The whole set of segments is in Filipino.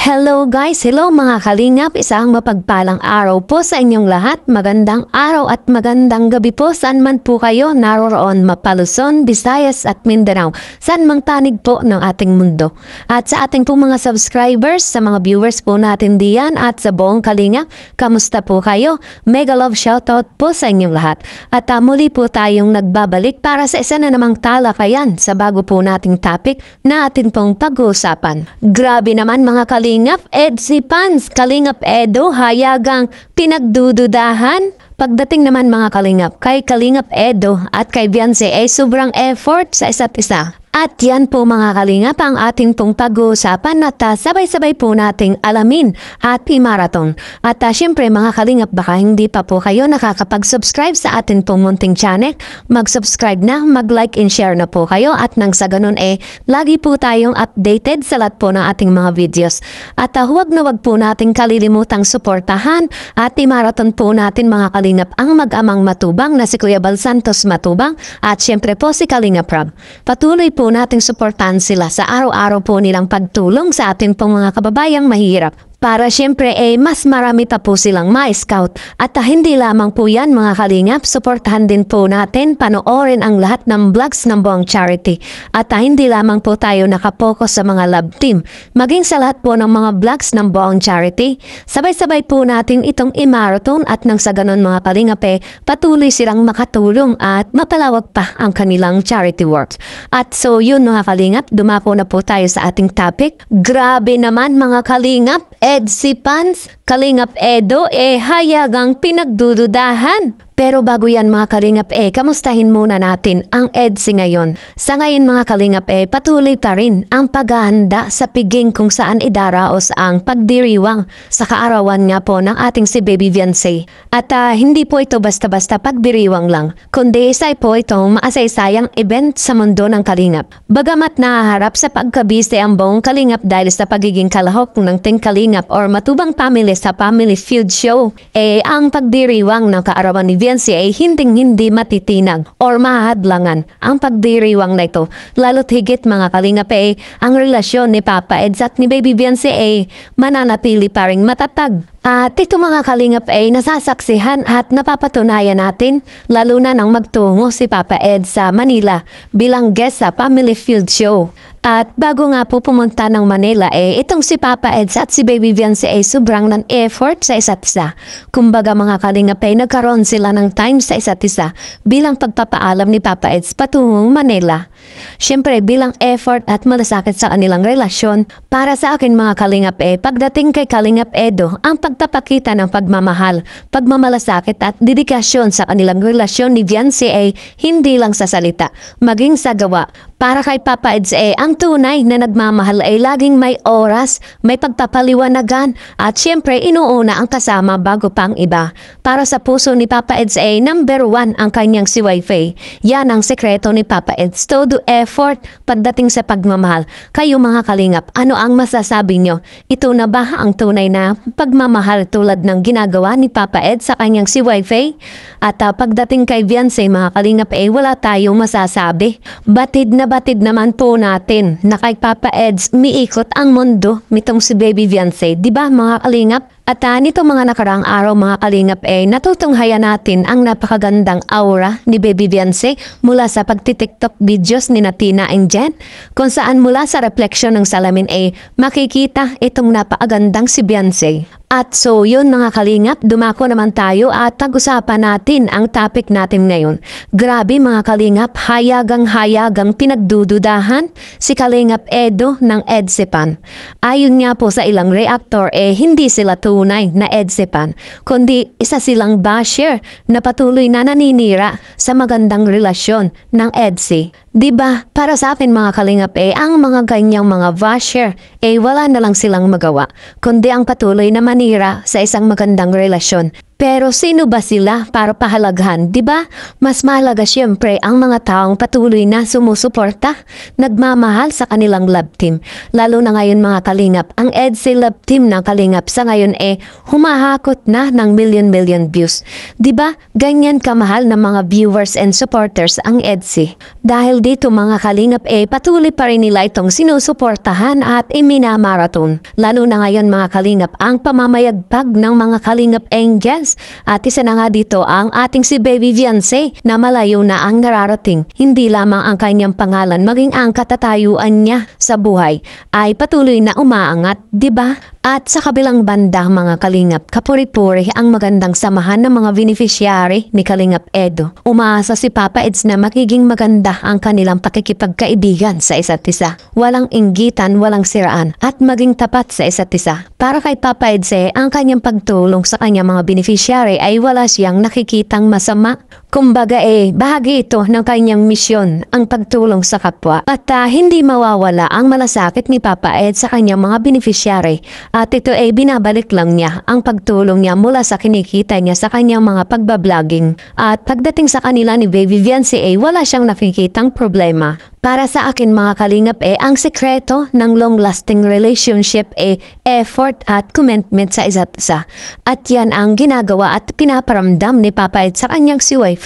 Hello guys! Hello mga kalingap! Isang mapagpalang araw po sa inyong lahat. Magandang araw at magandang gabi po saan man po kayo naroroon, Mapaluzon, Visayas at Mindanao. Saan mang panig po ng ating mundo. At sa ating po mga subscribers, sa mga viewers po natin diyan at sa buong kalingap, kamusta po kayo? Mega love shoutout po sa inyong lahat. At muli po tayong nagbabalik para sa isa na namang talakayan sa bago po nating topic na atin pong pag-uusapan. Grabe naman mga kalingap! Edsi Pans, Kalingap Edo, hayagang pinagdududahan. Pagdating naman mga kalingap, kay Kalingap Edo at kay Beyonce ay sobrang effort sa isa't isa. At yan po mga kalingap ang ating pong pag-uusapan at sabay-sabay po nating alamin at i-marathon. At syempre mga kalingap, baka hindi pa po kayo nakakapag-subscribe sa atin pong munting channel, mag-subscribe na, mag-like and share na po kayo at nang sa ganun lagi po tayong updated sa lahat po ng ating mga videos. At huwag na huwag po nating kalilimutang suportahan at i-marathon po natin mga kalingap ang mag-amang matubang na si Kuya Bal Santos Matubang at syempre po si Kalingap Rob. Patuloy po nating suportahan sila sa araw-araw po nilang pagtulong sa ating pong mga kababayang mahirap. Para syempre mas marami pa po silang ma-scout. At hindi lamang po yan mga kalingap, suportahan din po natin, panoorin ang lahat ng vlogs ng buong charity. At hindi lamang po tayo nakapokus sa mga love team, maging sa lahat po ng mga vlogs ng buong charity. Sabay-sabay po natin itong i-marathon at nang sa ganun mga kalingap patuloy silang makatulong at mapalawag pa ang kanilang charity work. At so yun mga kalingap, dumako na po tayo sa ating topic. Grabe naman mga kalingap, Edsi Pans, Kalingap Edo, hayagang pinagdududahan. Pero bago yan mga kalingap kamustahin muna natin ang EDSI ngayon. Sa ngayon mga kalingap patuloy pa rin ang paghahanda sa piging kung saan idaraos ang pagdiriwang sa kaarawan nga po ng ating si Baby Beyonce. At hindi po ito basta-basta pagdiriwang lang, kundi isa po itong maasaysayang event sa mundo ng kalingap. Bagamat nahaharap sa pagkabiste ang buong kalingap dahil sa pagiging kalahok ng Team Kalingap or Matubang Family sa Family Feud Show, ang pagdiriwang ng kaarawan ni Beyonce ay hinding-hindi matitinag or mahadlangan ang pagdiriwang na ito. Lalo't higit mga kalingap ang relasyon ni Papa Eds at ni Baby Beyonce mananatili pa ring matatag. At ito mga kalingap nasasaksihan at napapatunayan natin lalo na nang magtungo si Papa Ed sa Manila bilang guest sa Family Feud Show. At bago nga po pumunta ng Manila itong si Papa Eds at si Baby Beyonce sobrang ng effort sa isa't isa. Kumbaga mga kalingap nagkaroon sila ng time sa isa't isa bilang pagpapaalam ni Papa Eds patungong Manila. Siyempre bilang effort at malasakit sa kanilang relasyon, para sa akin mga kalingap pagdating kay Kalingap Edo, ang pagpapakita ng pagmamahal, pagmamalasakit at dedikasyon sa kanilang relasyon ni Beyonce hindi lang sa salita, maging sa gawa. Para kay Papa Eds ang tunay na nagmamahal laging may oras, may pagpapaliwanagan at syempre inuuna ang kasama bago pa ang iba. Para sa puso ni Papa Eds number 1 ang kanyang si Wife. Yan ang sekreto ni Papa Eds. Todo effort pagdating sa pagmamahal. Kayo mga kalingap, ano ang masasabi nyo? Ito na ba ang tunay na pagmamahal tulad ng ginagawa ni Papa Eds sa kanyang si Wife? At pagdating kay Beyonce mga kalingap wala tayong masasabi. Batid naman po natin na kay Papa Eds miikot ang mundo nitong si Baby Beyonce, di ba mga kalingap? At nito mga nakaraang araw mga kalingap natutunghayan natin ang napakagandang aura ni Baby Beyonce mula sa pagtitiktok videos ni Tina and Jen, kung saan mula sa refleksyon ng salamin makikita itong napakagandang si Beyonce. At so yun mga kalingap, dumako naman tayo at pag-usapan natin ang topic natin ngayon. Grabe mga kalingap, hayagang pinagdududahan si Kalingap Edo ng EDSIPAN. Ayon nga po sa ilang reactor hindi sila tunay na EDSIPAN, kundi isa silang basher na patuloy na naninira sa magandang relasyon ng EDSI. Diba, para sa akin mga kalingap ang mga ganyang mga basher wala na lang silang magawa, kundi ang patuloy na manira sa isang magandang relasyon. Pero sino ba sila para pahalagahan, di ba? Mas mahalaga siyempre ang mga taong patuloy na sumusuporta, nagmamahal sa kanilang love team. Lalo na ngayon mga kalingap, ang EDSA love team ng kalingap sa ngayon humahakot na ng million views. Di ba? Ganyan kamahal ng mga viewers and supporters ang EDSA. Dahil dito mga kalingap patuloy pa rin nila itong sinusuportahan at iminamarathon. Lalo na ngayon mga kalingap, ang pamamayagpag ng mga kalingap angels. At isa na nga dito ang ating si Baby Beyonce na malayo na ang nararating. Hindi lamang ang kanyang pangalan maging ang katatayuan niya sa buhay ay patuloy na umaangat, di ba? At sa kabilang banda mga kalingap, kapuri-puri ang magandang samahan ng mga beneficiary ni Kalingap Edo. Umaasa si Papa Eds na magiging maganda ang kanilang pakikipagkaibigan sa isa't isa. Walang inggitan, walang siraan at maging tapat sa isa't isa. Para kay Papa Eds ang kanyang pagtulong sa kanyang mga beneficiary ay wala siyang nakikitang masama. Kumbaga bahagi ito ng kanyang misyon, ang pagtulong sa kapwa. At hindi mawawala ang malasakit ni Papa Ed sa kanyang mga beneficiary. At ito binabalik lang niya ang pagtulong niya mula sa kinikita niya sa kanyang mga pagbabloging. At pagdating sa kanila ni Baby Beyonce wala siyang nakikitang problema. Para sa akin mga kalingap ang sekreto ng long-lasting relationship effort at commitment sa isa't isa. At yan ang ginagawa at pinaparamdam ni Papa Ed sa kanyang si Wife.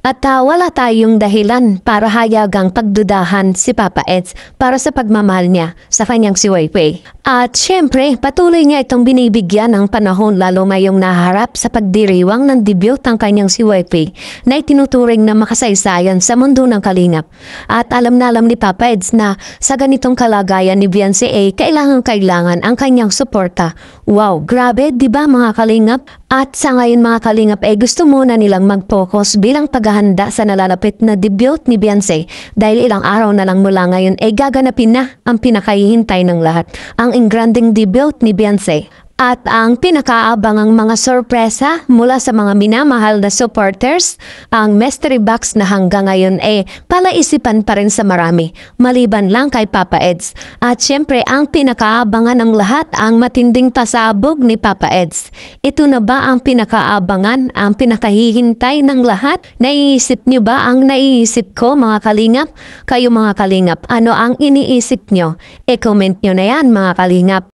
At wala tayong dahilan para hayagang pagdudahan si Papa Ed para sa pagmamahal niya sa kanyang si Wife. At syempre, patuloy niya itong binibigyan ng panahon lalo mayong naharap sa pagdiriwang ng debut ng kanyang si Wife na itinuturing na makasaysayan sa mundo ng kalingap. At alam ni Papa Eds na sa ganitong kalagayan ni Beyonce kailangan ang kanyang suporta. Wow, grabe, di ba mga kalingap? At sa ngayon mga kalingap gusto muna nilang mag-focus bilang paghahanda sa nalalapit na debut ni Beyonce dahil ilang araw na lang mula ngayon gaganapin na ang pinakahihintay ng lahat, ang engranding debut ni Beyonce. At ang pinakaabangang mga sorpresa mula sa mga minamahal na supporters, ang mystery box na hanggang ngayon palaisipan pa rin sa marami, maliban lang kay Papa Eds. At syempre ang pinakaabangan ng lahat, ang matinding pasabog ni Papa Eds. Ito na ba ang pinakaabangan, ang pinakahihintay ng lahat? Naiisip niyo ba ang naiisip ko mga kalingap? Kayo mga kalingap, ano ang iniisip niyo? I-comment niyo na yan mga kalingap.